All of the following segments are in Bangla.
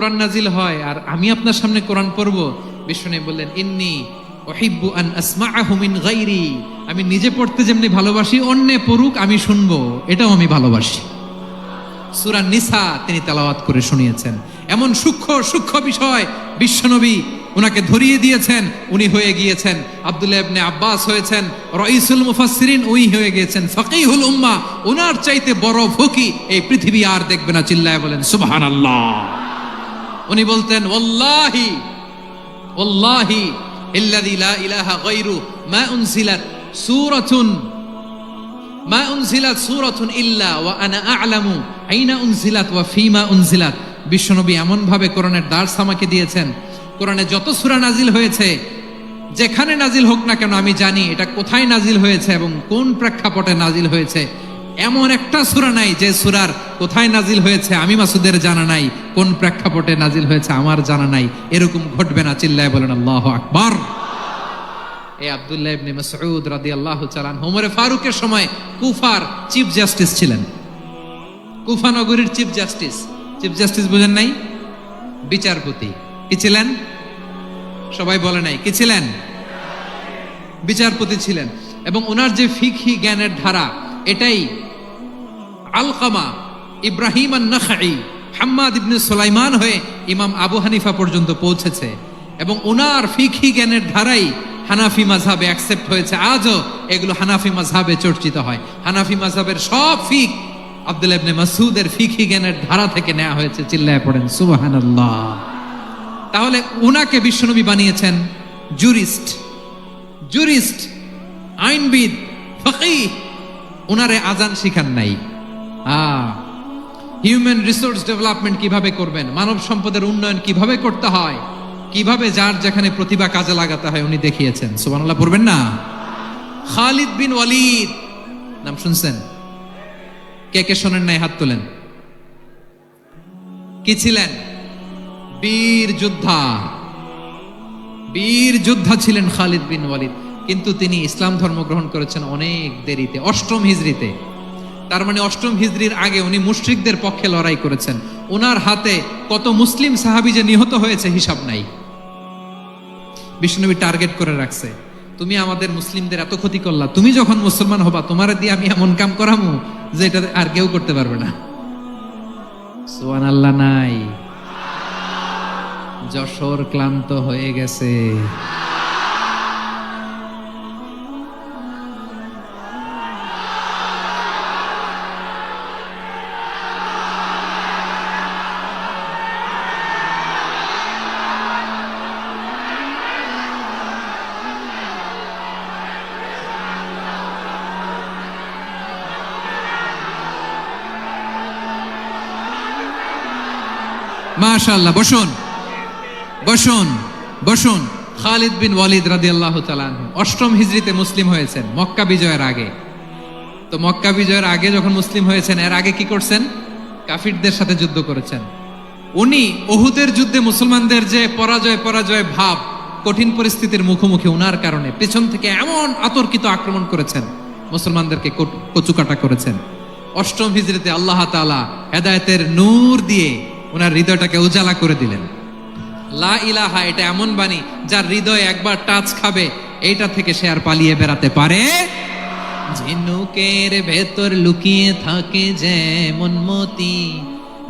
কোরআন নাজিল হয় আর আমি আপনার সামনে কোরআন পড়ব, বিষ্ণু বললেন ইন্নী উহিব্বু আন আসমাআহু মিন গায়রি, আমি নিজে পড়তে যেমনি ভালোবাসি অন্যে পড়ুক আমি শুনবো, এটাও আমি ভালোবাসি। সূরা নিসা তিনি তেলাওয়াত করে শুনিয়েছেন। এমন সূক্ষ্ম সূক্ষ্ম বিষয় বিশ্বনবী উনাকে ধরিয়ে দিয়েছেন, উনি হয়ে গিয়েছেন আব্দুল্লাহ ইবনে আব্বাস হয়েছেন রাইসুল মুফাসসিরিন, উনি হয়ে গিয়েছেন ফাকিহুল উম্মাহ। ওনার চাইতে বড় ফকি এই পৃথিবী আর দেখবে না, চিল্লায় বলেন সুবহানাল্লাহ। উনি বলতেন ওয়াল্লাহি ওয়াল্লাহি ইল্লাযী লা ইলাহা গায়রু মা উনজিলাত সূরাতুন ইল্লা ওয়া আনা আ'লামু আইনা উনজিলাত ওয়া ফীমা উনজিলাত। বিশ্বনবী এমন ভাবে কোরআনের দার্স আমাকে দিয়েছেন, কোরআনে যত সূরা নাজিল হয়েছে যেখানে নাজিল হোক না কেন আমি জানি এটা কোথায় নাজিল হয়েছে এবং কোন প্রেক্ষাপটে নাজিল হয়েছে। এমন একটা সূরা নাই যে সূরার কোথায় নাজিল হয়েছে আমি মাসুদের জানা নাই, কোন প্রেক্ষাপটে নাজিল হয়েছে আমার জানা নাই। এরকম ঘটবে না, চিল্লায় বলেন আল্লাহু আকবার। এই আব্দুল্লাহ ইবনে মাসউদ রাদিয়াল্লাহু তাআলা আনহু ওমর ফারুকের সময় কুফার চিফ জাস্টিস ছিলেন। কুফা নগরীর চিফ জাস্টিস, চিফ জাস্টিস বুঝেন নাই? বিচারপতি। কি ছিলেন? সবাই বলে নাই কি ছিলেন? বিচারপতি ছিলেন। এবং ওনার যে ফিকহি জ্ঞানের ধারা, এটাই আলকামা, ইব্রাহিম আন-নাখাই, হাম্মাদ ইবনে সুলাইমান হয়ে ইমাম আবু হানিফা পর্যন্ত পৌঁছেছে। এবং ওনার ফিকহি জ্ঞানের ধারাই হানাফি মাযহাবে অ্যাকসেপ্ট হয়েছে। আজও এগুলো হানাফি মাযহাবে চর্চিত হয়। হানাফি মাযহাবের সব ফিক আব্দুল্লাহ ইবনে মাসউদের ফিকহি জ্ঞানের ধারা থেকে নেওয়া হয়েছে, চিল্লায় পড়েন সুবহানাল্লাহ। তাহলে উনাকে বিশ্বনবী বানিয়েছেন জুরিস্ট, আইনবিদ, ফকিহ। উনারে আজান শিখান নাই। হিউম্যান রিসোর্স ডেভেলপমেন্ট কিভাবে করবেন, মানব সম্পদের উন্নয়ন কিভাবে করতে হয়, কিভাবে যার যেখানে প্রতিভা কাজে লাগাতে হয় উনি দেখিয়েছেন। সুবহানাল্লাহ পড়বেন না? খালিদ বিন ওয়ালিদ নাম শুনছেন? কে কে শোনেন নাই হাত তোলেন। কি ছিলেন? বীর যোদ্ধা ছিলেন খালিদ বিন ওয়ালিদ। কিন্তু তিনি ইসলাম ধর্ম গ্রহণ করেছেন অনেক দেরিতে, 8ম হিজরিতে। তার মানে 8ম হিজরির আগে উনি মুশরিকদের পক্ষে লড়াই করেছেন। ওনার হাতে কত মুসলিম সাহাবী যে নিহত হয়েছে হিসাব নাই। বিশ্বনবী টার্গেট করে রাখছে, তুমি আমাদের মুসলিমদের এত ক্ষতি করলা, তুমি যখন মুসলমান হবা তোমারে দিয়ে আমি এমন কাম করামু যে এটা আর কেউ করতে পারবে না। সুবহানাল্লাহ নাই? যশোর ক্লান্ত হয়ে গেছে। মাশাআল্লাহ, বসুন। খালিদ বিন ওয়ালিদ রাদিয়াল্লাহু তাআলা আনহু 8ম হিজরিতে মুসলিম হয়েছেন, মক্কা বিজয়ের আগে। তো মক্কা বিজয়ের আগে যখন মুসলিম হয়েছেন, এর আগে কি করছেন? কাফিরদের সাথে যুদ্ধ করেছেন। উনি উহুদের যুদ্ধে মুসলমানদের যে পরাজয় ভাব, কঠিন পরিস্থিতির মুখোমুখি উনার কারণে পেছন থেকে এমন আতর্কিত আক্রমণ করেছেন, মুসলমানদেরকে কচুকাটা করেছেন। 8ম হিজরিতে আল্লাহ তাআলা হেদায়েতের নূর দিয়ে ওনার হৃদয়টাকে উজালা করে দিলেন। লা ইলাহা এটা এমন বাণী যার হৃদয় একবার টাচ খাবে, এইটা থেকে সে আর পালিয়ে বেড়াতে পারে। ঝিনুকের ভেতর লুকিয়ে থাকে যেমন মতি,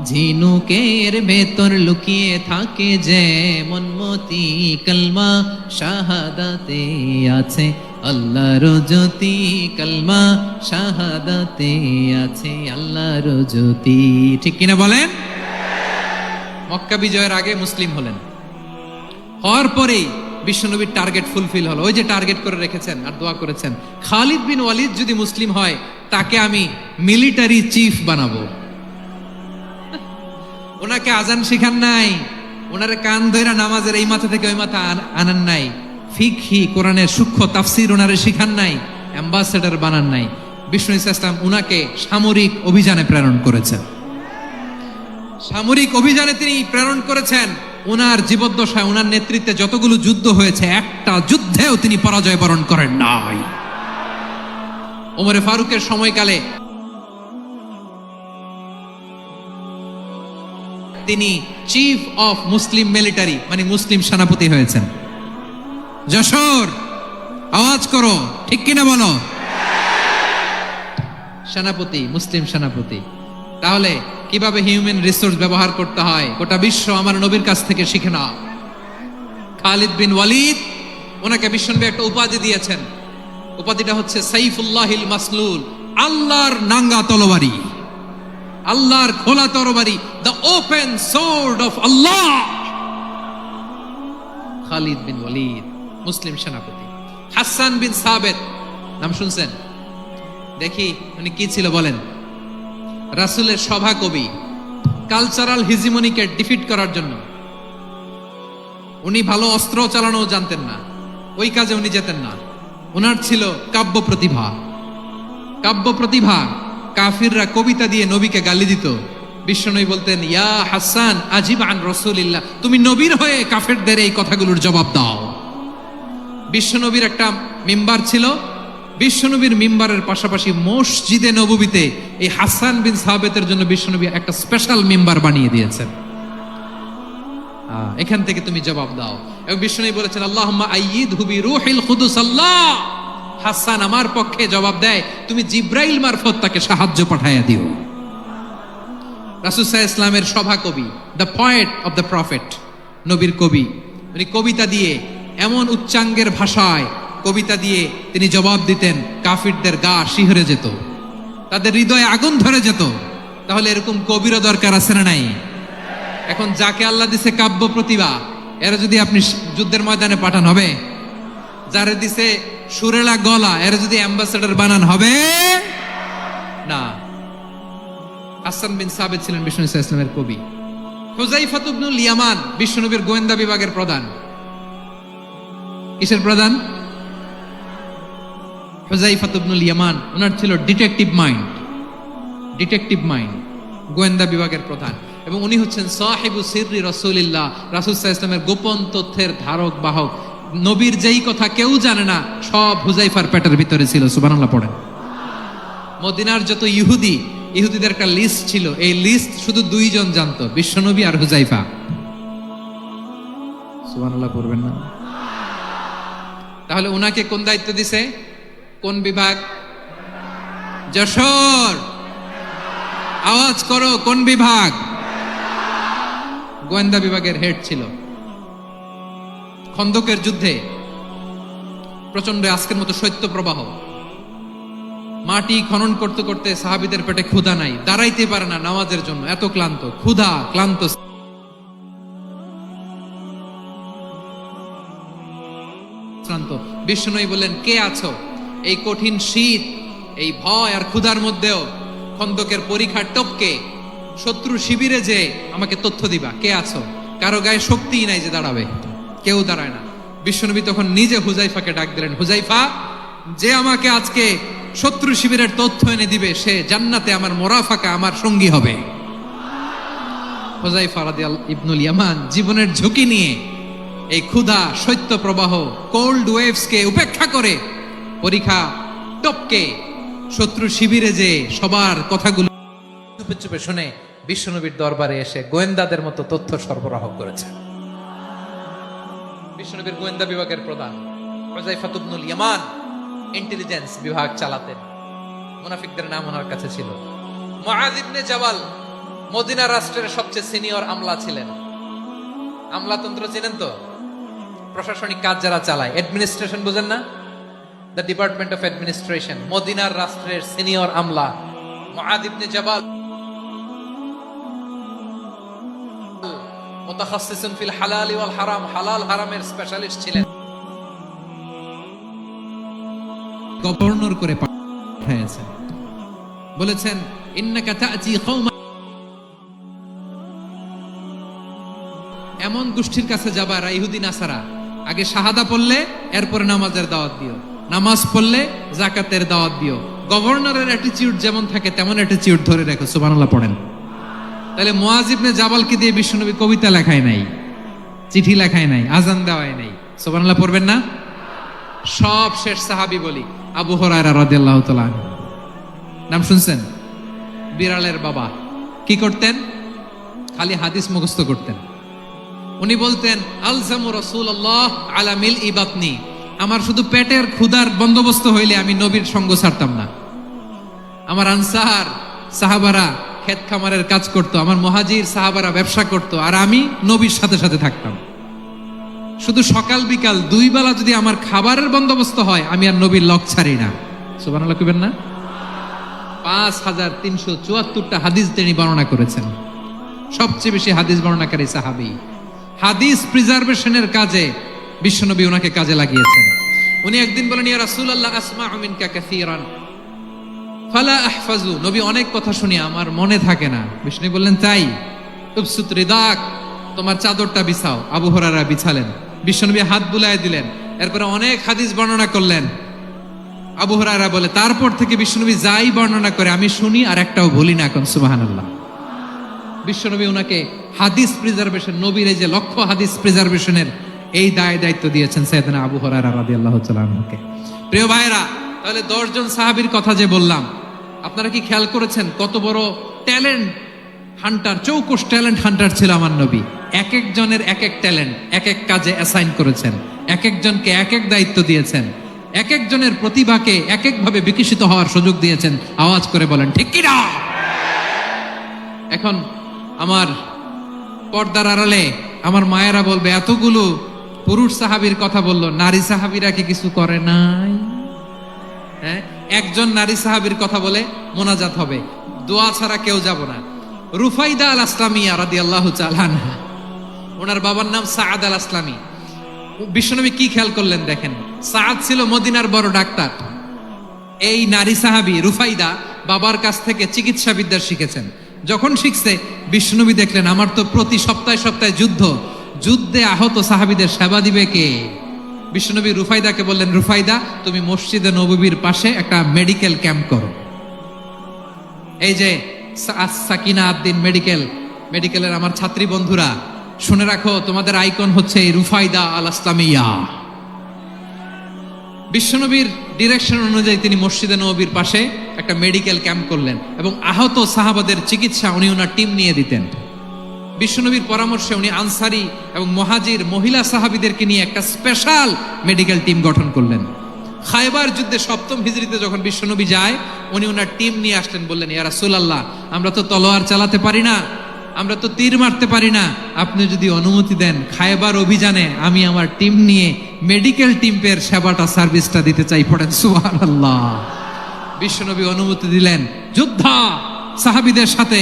ঝিনুকের ভেতর লুকিয়ে থাকে যেমন মতি, কলমা শাহাদাতে আছে আল্লাহর জ্যোতি, কলমা শাহাদাতে আছে আল্লাহর জ্যোতি। ঠিক কিনা বলেন? মক্কা বিজয়ের আগে মুসলিম হলেন, হওয়ার পরেই বিশ্বনবীর টার্গেট ফুলফিল হলো। ওই যে টার্গেট করে রেখেছেন আর দোয়া করেছেন, খালিদ বিন ওয়ালিদ যদি মুসলিম হয় তাকে আমি মিলিটারি চিফ বানাবো। ওনাকে আজান শিখান নাই, ওনারে কান ধইরা নামাজের এই মাথা থেকে ওই মাথা আনান নাই, ফিকহি কোরআনের সূক্ষ্ম তাফসীর ওনারে শিখান নাই, অ্যাম্বাসেডর বানান নাই। বিষ্ণু ইসলাম উনাকে সামরিক অভিযানে প্রেরণ করেছেন। সামরিক অভিযানে তিনি প্রেরণ করেছেন। ওনার জীবদ্দশায় ওনার নেতৃত্বে যতগুলো যুদ্ধ হয়েছে একটা যুদ্ধেও তিনি পরাজয় বরণ করেন নাই। ওমর ফারুকের সময়কালে তিনি চিফ অফ মুসলিম মিলিটারি মানে মুসলিম সেনাপতি হয়েছেন। যশোর আওয়াজ করো, ঠিক কিনা বলো? সেনাপতি, মুসলিম সেনাপতি। তাহলে কিভাবে হিউম্যান রিসোর্স ব্যবহার করতে হয় গোটা বিশ্ব আমার নবীর কাছ থেকে শিখে নাও। খালিদ বিন ওয়ালিদ, ওনাকে বিশ্বনবী একটা উপাধি দিয়েছেন। উপাধিটা হচ্ছে সাইফুল্লাহিল মাসলুল, আল্লাহর নাঙ্গা তরবারি, আল্লাহর খোলা তরবারি, দ্য ওপেন সোর্ড অফ আল্লাহ। খালিদ বিন ওয়ালিদ মুসলিম সেনাপতি। হাসান বিন সাবেত নাম শুনছেন? দেখি উনি কি ছিল বলেন? রাসূলের সভা কবি, কালচারাল হিজিমনিকে ডিফিট করার জন্য। উনি ভালো অস্ত্র চালানো জানতেন না, ওই কাজে উনি যেতেন না। ওনার ছিল কাব্য প্রতিভা। কাব্য প্রতিভা, কাফিররা কবিতা দিয়ে নবীকে গালি দিত। বিশ্বনবী বলতেন, ইয়া হাসান আজিব আন রাসূলিল্লাহ, তুমি নবীর হয়ে কাফেরদের এই কথাগুলোর জবাব দাও। বিশ্বনবীর একটা মিম্বার ছিল, বিশ্বনবীর মিম্বারের পাশাপাশি মসজিদে নববীতে এই হাসান বিন সাবেতের জন্য বিশ্বনবী একটা স্পেশাল মিম্বার বানিয়ে দিয়েছেন। এখান থেকে তুমি জবাব দাও। এবং বিশ্বনবী বলেছেন, আল্লাহুম্মা আইয়িদহু বিরূহিল কুদুস। আল্লাহ, হাসান আমার পক্ষে জবাব দেয়, তুমি জিব্রাইল মারফত তাকে সাহায্য পাঠাইয়া দিও। রাসূল সাল্লাল্লাহু আলাইহি ইসলামের সভা কবি, the poet of the prophet, নবীর কবি। উনি কবিতা দিয়ে, এমন উচ্চাঙ্গের ভাষায় কবিতা দিয়ে তিনি জবাব দিতেন, কাফিরদের গা শিহরে যেত, তাদের হৃদয়ে আগুন ধরে যেত। তাহলে এরকম কবিরও দরকার আছে না নাই? এখন যাকে আল্লাহ দিছে কাব্য প্রতিভা, এরা যদি আপনি যুদ্ধের ময়দানে পাঠান হবে? যারে দিছে সুরেলা গলা, এরা যদি অ্যাম্বাসেডর বানান হবে না। হাসান বিন সাবেত ছিলেন বিশ্বনবী সাল্লাল্লাহু আলাইহি ওয়াসাল্লামের কবি। হুযায়ফা ইবনুল ইয়ামান বিশ্বনবীর গোয়েন্দা বিভাগের প্রধান। কিসের প্রধান? হুযায়ফা ইবনুল ইয়ামান, ওনার ছিল ডিটেকটিভ মাইন্ড, ডিটেকটিভ মাইন্ড, গোয়েন্দা বিভাগের প্রধান। এবং উনি হচ্ছেন সাহিবু সিররি রাসূলিল্লাহ, রাসূল সাল্লাল্লাহু আলাইহি ওয়াসাল্লামের গোপন তথ্যের ধারক বাহক। নবীর যেই কথা কেউ জানে না, সব হুযায়ফার পেটের ভিতরে ছিল। সুবহানাল্লাহ পড়েন। মদিনার যত ইহুদিদের একটা লিস্ট ছিল, এই লিস্ট শুধু দুইজন জানতো, বিশ্বনবী আর হুযায়ফা। সুবহানাল্লাহ পড়বেন না? তাহলে ওনাকে কোন দায়িত্ব দিছে? কোন বিভাগ? যশোর আওয়াজ করো, কোন বিভাগ? গোয়েন্দা বিভাগের হেড ছিল। খন্দকের যুদ্ধে প্রচন্ড আজকের মতো শৈত্য প্রবাহ, মাটি খনন করতে করতে সাহাবীদের পেটে ক্ষুধা নাই, দাঁড়াইতে পারে না নামাজের জন্য, এত ক্লান্ত, ক্ষুধা ক্লান্ত। বিষ্ণুই বললেন, কে আছো এই কঠিন শীত, এই ভয় আর ক্ষুধার মধ্যেও খন্দকের পরীক্ষার টপকে শত্রু শিবিরে যে আমাকে তথ্য দিবা? কে আছো? কারো গায়ে শক্তিই নাই যে দাঁড়াবে, কেউ দাঁড়ায় না। বিশ্বনবী তখন নিজে হুযায়ফাকে ডাক দিলেন, হুযায়ফা, যে আমাকে আজকে শত্রু শিবিরের তথ্য এনে দিবে, সে জান্নাতে আমার মোরাফাকা, আমার সঙ্গী হবে। হুযায়ফা রাদিয়াল্লাহু ইবনুল ইয়ামান জীবনের ঝুঁকি নিয়ে এই ক্ষুধা, শৈত্য প্রবাহ, কোল্ড ওয়েভস কে উপেক্ষা করে পরীক্ষা টপকে শত্রু শিবিরে যে সবার কথাগুলো চুপে চুপে শুনে বিশ্বনবীর দরবারে এসে গোয়েন্দাদের মতো তথ্য সরবরাহ করেছে। বিশ্বনবীর গোয়েন্দা বিভাগের প্রধান হুযায়ফা ইবনুল ইয়ামান ইন্টেলিজেন্স বিভাগ চালাতেন। মুনাফিকদের নাম ওনার কাছে ছিল। মুআয ইবনে জাবাল মদিনা রাষ্ট্রের সবচেয়ে সিনিয়র আমলা ছিলেন। আমলাতন্ত্র চিনেন তো? প্রশাসনিক কাজ যারা চালায়, অ্যাডমিনিস্ট্রেশন বুঝেন না? The department of administration. মদিনার রাষ্ট্রের সিনিয়র আমলা মুআয ইবনে জাবাল মুতাখাসসিসুন ফিল হালাল ওয়াল হারাম, হালাল হারামের স্পেশালিস্ট ছিলেন। গভর্নর করে পাঠিয়েছেন, বলেছেন, ইন্নাকা তা'তি কওমা, এমন গোষ্ঠীর কাছে যাবা ইহুদি নাসারা, আগে শাহাদা পড়লে এরপরে নামাজের দাওয়াত দিও, নামাজ পড়লে যাকাতের দাওয়াত দিও। গভর্নরের অ্যাটিটিউড যেমন থাকে তেমন অ্যাটিটিউড ধরে রাখো। সুবহানাল্লাহ পড়েন। তাহলে মুআয ইবনে জাবালকে দিয়ে বিশ্বনবী কবিতা লেখায় নাই, চিঠি লেখায় নাই, আজান দেওয়ায় নাই। সুবহানাল্লাহ পড়বেন না? সব শেষ সাহাবী বলি আবু হুরায়রা রাদিয়াল্লাহু তাআলা, নাম শুনছেন? বিড়ালের বাবা কি করতেন? খালি হাদিস মুখস্থ করতেন। উনি বলতেন আলজামু রাসূলুল্লাহ আলা মিল ইবাতনি, আমার শুধু পেটের ক্ষুধার বন্দোবস্ত হইলে আমি নবীর সঙ্গ ছাড়তাম না। আমার আনসার সাহাবারা ক্ষেত খামারের কাজ করত, আমার মুহাজির সাহাবারা ব্যবসা করত, আর আমি নবীর সাথে সাথে থাকতাম। শুধু সকাল বিকাল দুই বেলা যদি আমার খাবারের বন্দোবস্ত হয়, আমি আর নবীর লক ছাড়ি না। সুবহানাল্লাহ কইবেন না? 5374টা হাদিস তিনি বর্ণনা করেছেন। সবচেয়ে বেশি হাদিস বর্ণনাকারী সাহাবী। হাদিস প্রিজার্ভেশনের কাজে বিশ্বনবী ওনাকে কাজে লাগিয়েছেন। উনি একদিন বলেন, ইয়া রাসূলুল্লাহ আসমাউ মিনকা কাসীরান ফালা আহফাজু, নবী অনেক কথা শুনি আমার মনে থাকে না। বিষ্ণু বললেন তাই? উবসুত রিদাক, তোমার চাদরটা বিছাও। আবু হুরায়রা বিছালেন, বিশ্বনবী হাত বুলায় দিলেন, এরপরে অনেক হাদিস বর্ণনা করলেন। আবু হুরায়রা বলে, তারপর থেকে বিশ্বনবী যাই বর্ণনা করে আমি শুনি আর একটাও ভুলি না। এখন সুবহানাল্লাহ। বিশ্বনবী ওনাকে হাদিস প্রিজার্ভেশন, নবীর এই যে লক্ষ্য হাদিস প্রিজার্ভেশনের এই দায়িত্ব দিয়েছেন সাইয়েদনা আবু হুরায়রা রাদিয়াল্লাহু তাআলা আনহুকে। প্রিয় ভাইরা, তাহলে 10 জন সাহাবীর কথা যে বললাম, আপনারা কি খেয়াল করেছেন কত বড় ট্যালেন্ট হান্টার, চৌকস ট্যালেন্ট হান্টার ছিল আমার নবী। এক একজনের এক এক ট্যালেন্ট এক এক কাজে অ্যাসাইন করেছেন, এক একজনকে এক এক দায়িত্ব দিয়েছেন, এক একজনের প্রতিভাকে এক একভাবে বিকশিত হওয়ার সুযোগ দিয়েছেন। আওয়াজ করে বলেন ঠিক কি না? এখন আমার পর্দার আড়ালে আমার মায়েরা বলবে, এতগুলো পুরুষ সাহাবীর কথা বললো, নারী সাহাবীরা কি কিছু করে নাই? হ্যাঁ, একজন নারী সাহাবীর কথা বলে মোনাজাত হবে, দোয়া ছাড়া কেউ যাব না। রুফাইদা আল আসলামিয়া রাদিয়াল্লাহু তাআলা আনহা, ওনার বাবার নাম সাআদ আল আসলামি। বিশ্বনবী কি খেয়াল করলেন দেখেন, সাআদ ছিল মদিনার বড় ডাক্তার। এই নারী সাহাবী রুফাইদা বাবার কাছ থেকে চিকিৎসা বিদ্যা শিখেছেন। যখন শিখছে, বিশ্বনবী দেখলেন আমার তো প্রতি সপ্তাহে সপ্তাহে যুদ্ধে আহত সাহাবীদের সেবা দিবে কে? বিশ্বনবী রুফাইদাকে বললেন, রুফাইদা তুমি মসজিদে নববীর পাশে একটা মেডিকেল ক্যাম্প করো। এই যে সাকিনা আদ্দিন মেডিকেলের আমার ছাত্রী বন্ধুরা, শুনে রাখো, তোমাদের আইকন হচ্ছে রুফাইদা আল আসলামিয়া। বিশ্বনবীর ডিরেকশন অনুযায়ী তিনি মসজিদে নববীর পাশে একটা মেডিকেল ক্যাম্প করলেন এবং আহত সাহাবাদের চিকিৎসা উনি ওনার টিম নিয়ে দিতেন। বিশ্বনবীর পরামর্শে উনি আনসারি এবং মুহাজির মহিলা সাহাবীদেরকে নিয়ে একটা স্পেশাল মেডিকেল টিম গঠন করলেন। খায়বার যুদ্ধে 7ম হিজরিতে যখন বিশ্বনবী যায়, উনি ওনার টিম নিয়ে আসলেন, বললেন, ইয়া রাসূলুল্লাহ, আমরা তো তলোয়ার চালাতে পারি না, আমরা তো তীর মারতে পারি না, আপনি যদি অনুমতি দেন খায়বার অভিযানে আমি আমার টিম নিয়ে মেডিকেল টিমের সেবাটা সার্ভিসটা দিতে চাই। পড়েন সুবহানাল্লাহ। বিশ্বনবী অনুমতি দিলেন, যোদ্ধা সাহাবীদের সাথে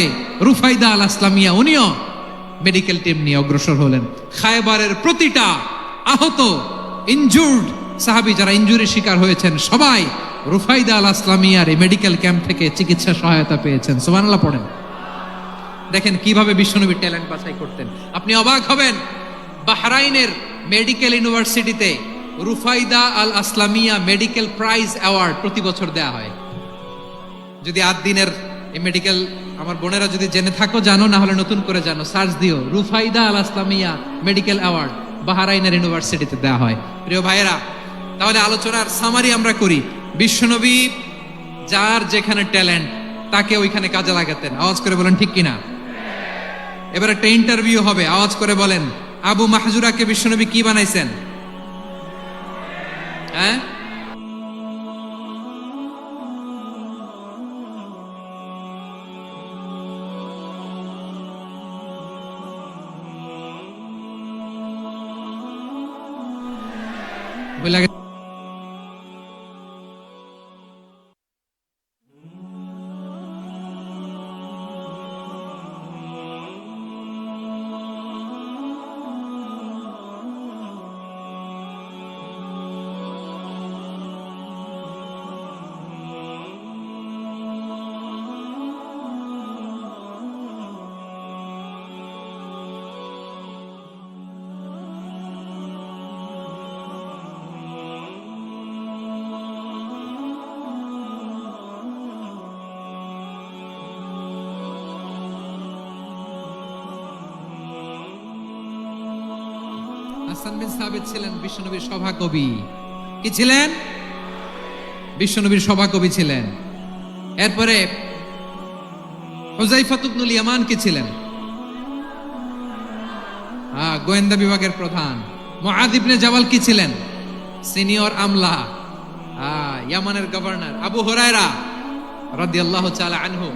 রুফাইদা আল আসলামিয়া উনিও মেডিকেল টিম নিয়ে অগ্রসর হলেন। খায়বারের প্রতিটা আহত ইনজুর্ড সাহাবী যারা ইনজুরির শিকার হয়েছেন, সবাই রুফাইদা আল আসলামিয়ার এই মেডিকেল ক্যাম্প থেকে চিকিৎসা সহায়তা পেয়েছেন। সুবহানাল্লাহ পড়েন। দেখেন কিভাবে বিশ্বনবী ট্যালেন্ট বাছাই করতেন, আপনি অবাক হবেন। বাহরাইনের মেডিকেল ইউনিভার্সিটিতে রুফাইদা আল আসলামিয়া মেডিকেল প্রাইজ অ্যাওয়ার্ড প্রতি বছর দেয়া হয়। যদি 8 দিনের এই মেডিকেল, আমার বোনেরা যদি জেনে থাকো জানো, না হলে নতুন করে জানো, সার্চ দিও রুফাইদা আল আসলামিয়া মেডিকেল অ্যাওয়ার্ড, বাহরাইনের ইউনিভার্সিটিতে দেয়া হয়। প্রিয় ভাইয়েরা, তাহলে আলোচনার সামারি আমরা করি। বিশ্বনবী যার যেখানে ট্যালেন্ট তাকে ওইখানে কাজে লাগাতেন। আওয়াজ করে বলেন ঠিক কিনা? এবার একটা ইন্টারভিউ হবে, আওয়াজ করে বলেন, আবু মাহজুরাকে বিশ্বনবী কি বানাইছেন? হ্যাঁ, বলে হাসান বিন সাবিত ছিলেন বিশ্বনবীর সভাকবি। কি ছিলেন? বিশ্বনবীর সভাকবি ছিলেন। এরপরে হুযায়ফা ইবনুল ইয়ামান কি ছিলেন? গোয়েন্দা বিভাগের প্রধান। মুআয ইবনে জাবাল কি ছিলেন? সিনিয়র আমলা। ইয়ামানের গভর্নর। আবু হুরায়রা রাদিয়াল্লাহু তাআলা আনহু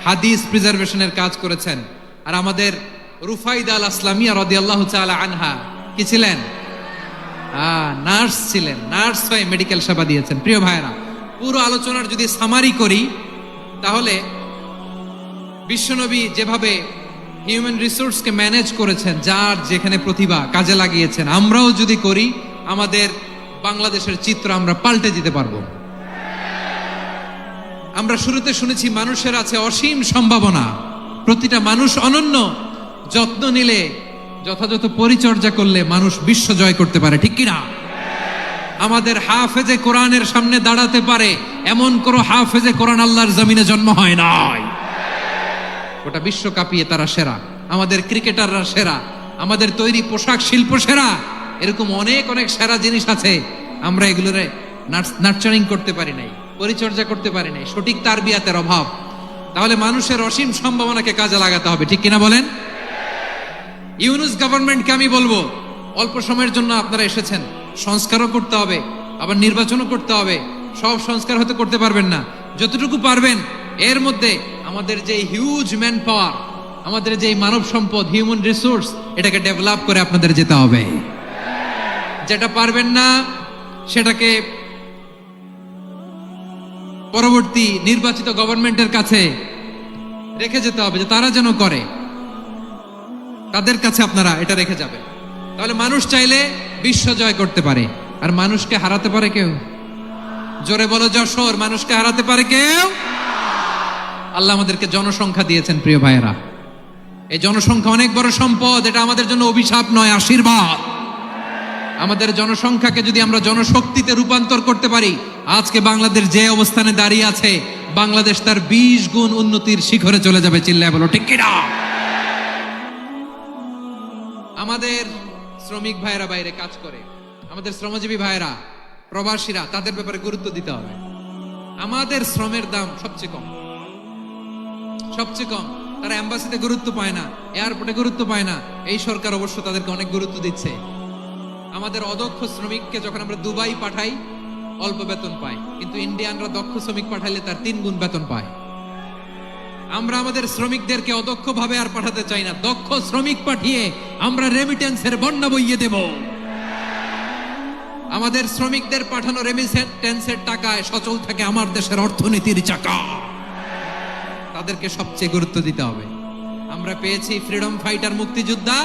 হাদিস প্রিজার্ভেশনের কাজ করেছেন। আর আমাদের রুফাইদা আল আসলামিয়া রাদিয়াল্লাহু তাআলা আনহা কি ছিলেন? নার্স ছিলেন। নার্স হয়ে মেডিকেল সেবা দিয়েছেন। প্রিয় ভাইরা, পুরো আলোচনার যদি সামারি করি তাহলে বিশ্বনবী যেভাবে হিউম্যান রিসোর্সকে ম্যানেজ করেছেন, যার যেখানে প্রতিভা কাজে লাগিয়েছেন, আমরাও যদি করি আমাদের বাংলাদেশের চিত্র আমরা পাল্টে দিতে পারবো। আমরা শুরুতে শুনেছি মানুষের আছে অসীম সম্ভাবনা, প্রতিটা মানুষ অনন্য, যত্ন নিলে, যথাযথ পরিচর্যা করলে মানুষ বিশ্ব জয় করতে পারে, ঠিক কিনা? আমাদের হাফেজে কোরআনের সামনে দাঁড়াতে পারে এমন কোন হাফেজে কোরআন আল্লাহর জমিনে জন্ম হয় নাই। গোটা বিশ্ব কাঁপিয়ে তারা সেরা, আমাদের ক্রিকেটাররা সেরা, আমাদের তৈরি পোশাক শিল্প সেরা। এরকম অনেক অনেক সেরা জিনিস আছে, আমরা এগুলোরে নার্চারিং করতে পারি নাই, পরিচর্যা করতে পারি নাই, সঠিক তারবিয়াতের অভাব। তাহলে মানুষের অসীম সম্ভাবনাকে কাজে লাগাতে হবে, ঠিক কিনা বলেন? ইউনূস গভর্নমেন্টকে আমি বলবো, অল্প সময়ের জন্য আপনারা এসেছেন, সংস্কারও করতে হবে, আবার নির্বাচনও করতে হবে। সব সংস্কার হতে করতে পারবেন না, যতটুকু পারবেন এর মধ্যে আমাদের যে হিউজ ম্যান পাওয়ার, আমাদের যে মানব সম্পদ, হিউম্যান রিসোর্স, এটাকে ডেভেলপ করে আপনাদের যেতে হবে। যেটা পারবেন না সেটাকে পরবর্তী নির্বাচিত গভর্নমেন্টের কাছে রেখে যেতে হবে, যে তারা যেন করে, তাদের কাছে আপনারা এটা রেখে যাবেন। তাহলে মানুষ চাইলে বিশ্ব জয় করতে পারে। আর মানুষকে হারাতে পারে কেউ? জোরে বলো যশোর, মানুষকে হারাতে পারে কেউ? আল্লাহ আমাদেরকে জনসংখ্যা দিয়েছেন প্রিয় ভাইয়েরা। এই জনসংখ্যা অনেক বড় সম্পদ, এটা আমাদের জন্য অভিশাপ নয়, আশীর্বাদ। আমাদের জনসংখ্যাকে যদি আমরা জনশক্তিতে রূপান্তর করতে পারি, আজকে বাংলাদেশ যে অবস্থানে দাঁড়িয়ে আছে, বাংলাদেশ তার 20 গুণ উন্নতির শিখরে চলে যাবে। চিল্লায় বলো ঠিক কিনা? আমাদের শ্রমিক ভাইয়েরা বাইরে কাজ করে, আমাদের শ্রমজীবী ভাইয়েরা, প্রবাসীরা, তাদের ব্যাপারে গুরুত্ব দিতে হবে। আমাদের শ্রমের দাম সবচেয়ে কম, সবচেয়ে কম। তারা এম্বাসিতে গুরুত্ব পায় না, এয়ারপোর্টে গুরুত্ব পায় না। এই সরকার অবশ্য তাদেরকে অনেক গুরুত্ব দিচ্ছে। আমাদের অদক্ষ শ্রমিককে যখন আমরা দুবাই পাঠাই, অল্প বেতন পায়, কিন্তু ইন্ডিয়ানরা দক্ষ শ্রমিক পাঠাইলে তার 3 গুণ বেতন পায়। আমরা আমাদের শ্রমিকদেরকে অদক্ষ ভাবে আর পাঠাতে চাই না, দক্ষ শ্রমিক পাঠিয়ে আমরা রেমিটেন্সের বন্যা বইয়ে দেব। আমাদের শ্রমিকদের পাঠানো রেমিটেন্সের টাকায় সচল থাকে আমার দেশের অর্থনীতির চাকা। তাদেরকে সবচেয়ে গুরুত্ব দিতে হবে। আমরা পেয়েছি ফ্রিডম ফাইটার, মুক্তিযোদ্ধা,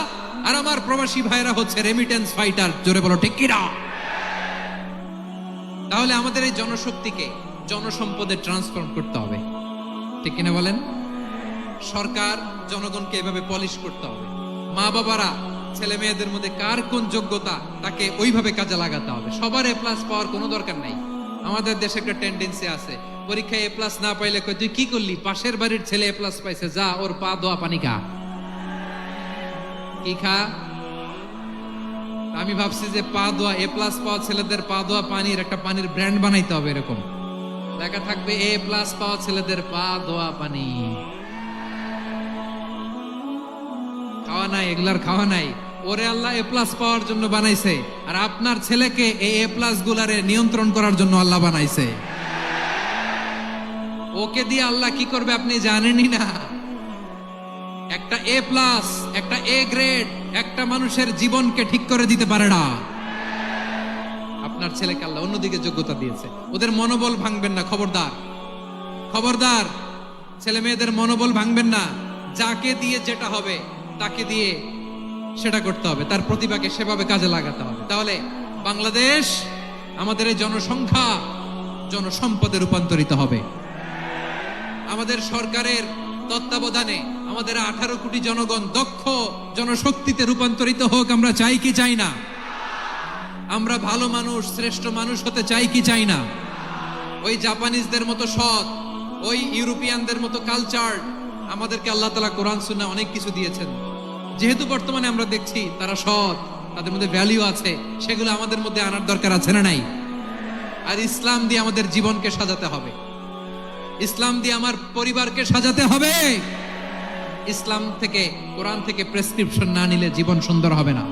আর আমার প্রবাসী ভাইরা হচ্ছে রেমিটেন্স ফাইটার। জোরে বলো ঠিক কিনা? তাহলে আমাদের এই জনশক্তিকে জনসম্পদে ট্রান্সফর্ম করতে হবে, ঠিক কিনা বলেন? সরকার জনগণকে এভাবে পলিশ করতে হবে। মা বাবারা ছেলে মেয়েদের মধ্যে কার কোন যোগ্যতা, তাকে ওইভাবে কাজে লাগাতে হবে। সবার এ প্লাস পাওয়ার কোনো দরকার নাই। আমাদের দেশে একটা টেন্ডেন্সি আছে, পরীক্ষায় এ প্লাস না পাইলে কই তুই কি করলি, পাশের বাড়ির ছেলে এ প্লাস পাইছে, যা ওর পা দোয়া পানি খা। কি খা? আমি ভাবছি যে পা দোয়া, এ প্লাস পাওয়া ছেলেদের পা দোয়া পানির একটা পানির ব্র্যান্ড বানাইতে হবে, এরকম লেখা থাকবে, এ প্লাস পাওয়া ছেলেদের পা দোয়া পানি। খাওয়া নাই, এগুলার খাওয়া নাই। ওরে আল্লাহ এ প্লাস পাওয়ার জন্য বানাইছে, আর আপনার ছেলেকে এই এ প্লাস গুলারে নিয়ন্ত্রণ করার জন্য আল্লাহ বানাইছে। ওকে দিয়ে আল্লাহ কি করবে আপনি জানেনই না। একটা এ প্লাস, একটা এ গ্রেড একটা মানুষের জীবনকে ঠিক করে দিতে পারে না। আপনার ছেলেকে আল্লাহ অন্যদিকে যোগ্যতা দিয়েছে, ওদের মনোবল ভাঙবেন না, খবরদার, খবরদার। ছেলে মেয়েদের মনোবল ভাঙবেন না। যাকে দিয়ে যেটা হবে তাকে দিয়ে সেটা করতে হবে, তার প্রতিভাকে সেভাবে কাজে লাগাতে হবে। তাহলে বাংলাদেশ, আমাদের এই জনসংখ্যা জনসম্পদে রূপান্তরিত হবে। আমাদের সরকারের তত্ত্বাবধানে আমাদের 18 কোটি জনগণ দক্ষ জনশক্তিতে রূপান্তরিত হোক, আমরা চাই কি চাই না? আমরা ভালো মানুষ, শ্রেষ্ঠ মানুষ হতে চাই কি চাই না? ওই জাপানিজদের মতো সৎ, ওই ইউরোপিয়ানদের মতো কালচার, আমাদেরকে আল্লাহ তাআলা কোরআন সুন্নাহ অনেক কিছু দিয়েছেন। যেহেতু বর্তমানে আমরা দেখছি তারা সৎ, তাদের মধ্যে ভ্যালু আছে, সেগুলো আমাদের মধ্যে আনার দরকার আছে না নাই? আর ইসলাম দিয়ে আমাদের জীবনকে সাজাতে হবে, ইসলাম দিয়ে আমার পরিবারকে সাজাতে হবে। ইসলাম থেকে, কোরআন থেকে প্রেসক্রিপশন না নিলে জীবন সুন্দর হবে না।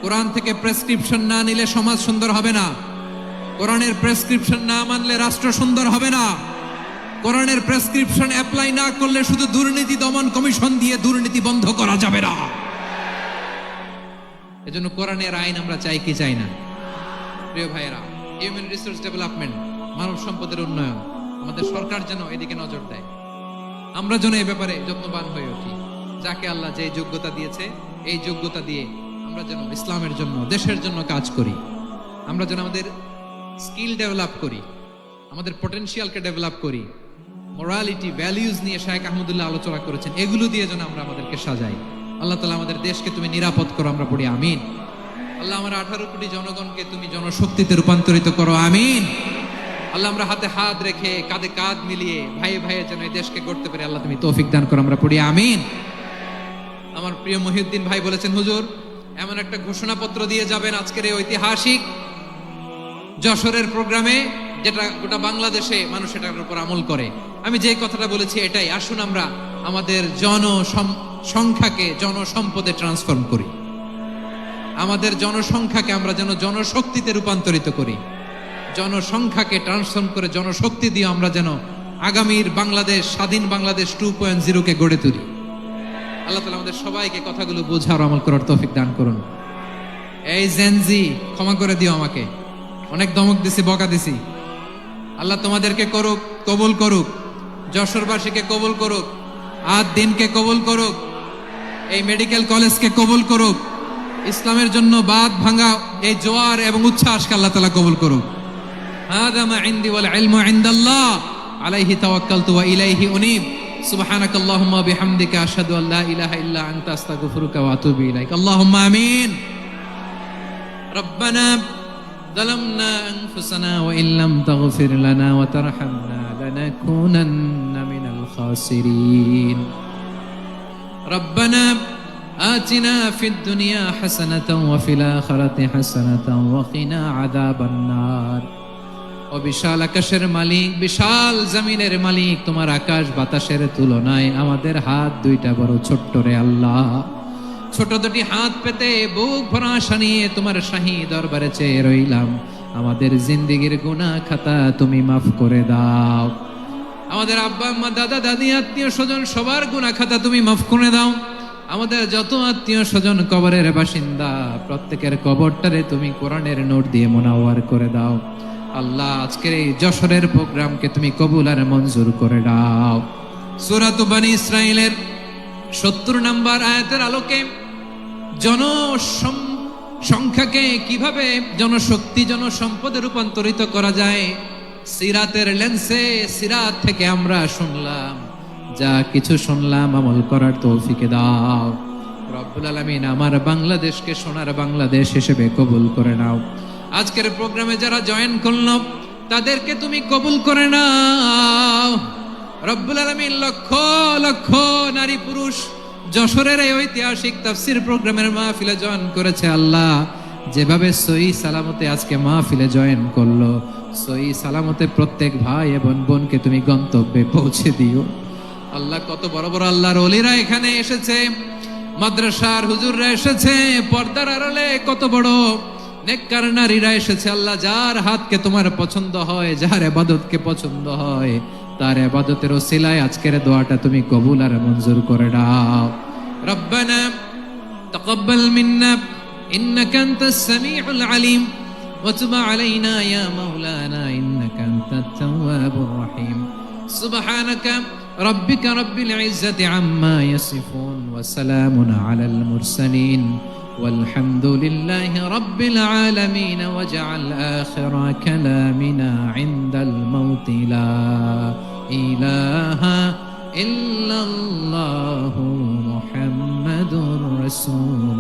কোরআন থেকে প্রেসক্রিপশন না নিলে সমাজ সুন্দর হবে না। কোরআনের প্রেসক্রিপশন না মানলে রাষ্ট্র সুন্দর হবে না। কোরআনের প্রেসক্রিপশন অ্যাপ্লাই না করলে শুধু দুর্নীতি দমন কমিশন দিয়ে দুর্নীতি বন্ধ করা যাবে না। এজন্য কোরআনের আইন আমরা চাই কি চাই না? প্রিয় ভাইয়েরা, হিউম্যান রিসোর্স ডেভেলপমেন্ট, মানব সম্পদের উন্নয়ন, আমাদের সরকার যেন এদিকে নজর দেয়। আমরা যেন এই ব্যাপারে যত্নবান হয়ে উঠি। যাকে আল্লাহ যে যোগ্যতা দিয়েছে, এই যোগ্যতা দিয়ে আমরা যেন ইসলামের জন্য, দেশের জন্য কাজ করি। আমরা যেন আমাদের স্কিল ডেভেলপ করি, আমাদের পটেনশিয়ালকে ডেভেলপ করি। মোরালিটি, ভ্যালিউজ নিয়ে শায়েখ আহমদুল্লাহ আলোচনা করেছেন, এগুলো দিয়ে যেন আমরা আমাদেরকে সাজাই। আল্লাহ তাআলা আমাদের দেশকে তুমি নিরাপদ করো, আমরা পড়ি আমিন। আল্লাহ আমার 18 কোটি জনগণকে তুমি জনশক্তিতে রূপান্তরিত করো, আমিন। আল্লাহ আমরা হাতে হাত রেখে, কাঁধে কাঁধ মিলিয়ে ভাইয়ে ভাইয়ে যেন এই দেশকে গড়তে পারি, আল্লাহ তুমি তৌফিক দান করো, আমরা পড়ি আমিন। আমার প্রিয় মহিউদ্দিন ভাই বলেছেন, হুজুর এমন একটা ঘোষণাপত্র দিয়ে যাবেন আজকের এই ঐতিহাসিক যশোরের প্রোগ্রামে, যেটা গোটা বাংলাদেশে মানুষ এটার উপর আমল করে। আমি যে কথাটা বলেছি এটাই, আসুন আমরা আমাদের জনসংখ্যাকে জনসম্পদে ট্রান্সফর্ম করি। আমাদের জনসংখ্যাকে আমরা যেন জনশক্তিতে রূপান্তরিত করি। জনসংখ্যাকে ট্রান্সফর্ম করে জনশক্তি দিয়ে আমরা যেন আগামীর বাংলাদেশ, স্বাধীন বাংলাদেশ 2.0 কে গড়ে তুলি। আল্লাহ তাআলা আমাদের সবাইকে কথাগুলো বোঝার, আমল করার তৌফিক দান করুন। এই জেনজি, ক্ষমা করে দিও আমাকে, অনেক ধমক দিছি, বকা দিছি। আল্লাহ তোমাদেরকে করুক, কবুল করুক, যশোরবাসীকে কবুল করুক, আদ দিনকে কবুল করুক, এই মেডিকেল কলেজকে কবুল করুক, ইসলামের জন্য বাদ ভাঙা এই জোয়ার এবং উচ্ছ্বাসকে আল্লাহ তাআলা কবুল করুক। হাদা মা ইনদি ওয়াল ইলমু ইনদাল্লাহ আলাইহি তাওয়াক্কালতু ওয়া ইলাইহি উনীব। সুবহানাকাল্লাহুম্মা ওয়া বিহামদিকা আশহাদু আল লা ইলাহা ইল্লা আনতা আস্তাগফিরুকা ওয়া আতুবু ইলাইক। আল্লাহুম্মা আমিন। রব্বানা ظلمنا أنفسنا وإن لم تغفر لنا وترحمنا لنكونن من الخاسرين. ربنا آتنا في الدنيا حسنة وفي الآخرة حسنة وقنا عذاب النار. ও বিশাল আকাশের মালিক, বিশাল জমিনের মালিক, তোমার আকাশ বাতাসের তুলনায় আমাদের হাত দুইটা বড় ছোট্ট রে আল্লাহ। ছোট দুটি হাত পেতে বুক ভরা আশা নিয়ে তোমার শাহী দরবারে চেয়ে রইলাম। আমাদের জিন্দেগির গুনাহ খাতা তুমি মাফ করে দাও। আমাদের আব্বা আম্মা, দাদা দাদি, আত্মীয় স্বজন সবার গুনাহ খাতা তুমি মাফ করে দাও। আমাদের যত আত্মীয় স্বজন কবরের বাসিন্দা, প্রত্যেকের কবরটারে তুমি কোরআনের নূর দিয়ে মুনাওয়ার করে দাও। আল্লাহ আজকের এই যশোরের প্রোগ্রামকে তুমি কবুল আর মঞ্জুর করে দাও। সূরা বনী ইসরাঈলের 70 নম্বর আয়াতের আলোকে জনসংখ্যাকে কিভাবে জনশক্তি, জনসম্পদে রূপান্তরিত করা যায়, সিরাতের লেন্সে, সিরাত থেকে আমরা শুনলাম, যা কিছু শুনলাম আমল করার তৌফিক দাও রব্বুল আলামিন। আমার বাংলাদেশকে সোনার বাংলাদেশ হিসেবে কবুল করে নাও। আজকের প্রোগ্রামে যারা জয়েন করল তাদেরকে তুমি কবুল করে নাও রব্বুল আলামিন। লক্ষ লক্ষ নারী পুরুষ যশোরের এই ঐতিহাসিক তাফসীর প্রোগ্রামের মাহফিলে জয়েন করেছে। আল্লাহ যেভাবে সহি সালামতে আজকে মাহফিলে জয়েন করলো, সহি সালামতে প্রত্যেক ভাই এবং বোনকে তুমি গন্তব্যে পৌঁছে দিও। আল্লাহ কত বড় বড় আল্লাহর ওলিরা এখানে এসেছে, মাদ্রাসার হুজুররা এসেছে, পর্দার আড়ালে কত বড় নেককার নারীরা এসেছে। আল্লাহ যার হাতকে তোমার পছন্দ হয়, যার ইবাদতকে পছন্দ হয়, তার ইবাদতের ওসিলায় আজকের দোয়াটা তুমি কবুল আর মঞ্জুর করে দাও। রব্বানা তাকাব্বাল মিন্না ইন্নাকা আনতাস সামিউল আলিম ওয়া তুব আলাইনা ইয়া মাওলানা ইন্নাকা আনতাত তাওয়াবুর রহিম। সুবহানাকা রাব্বিকা রাব্বিল ইজ্জাতি আম্মা ইয়াসিফুন ওয়া সালামুন আলাল মুরসালিন والحمد لله رب العالمين. واجعل آخر كلامنا عند الموت لا إله إلا الله محمد رسول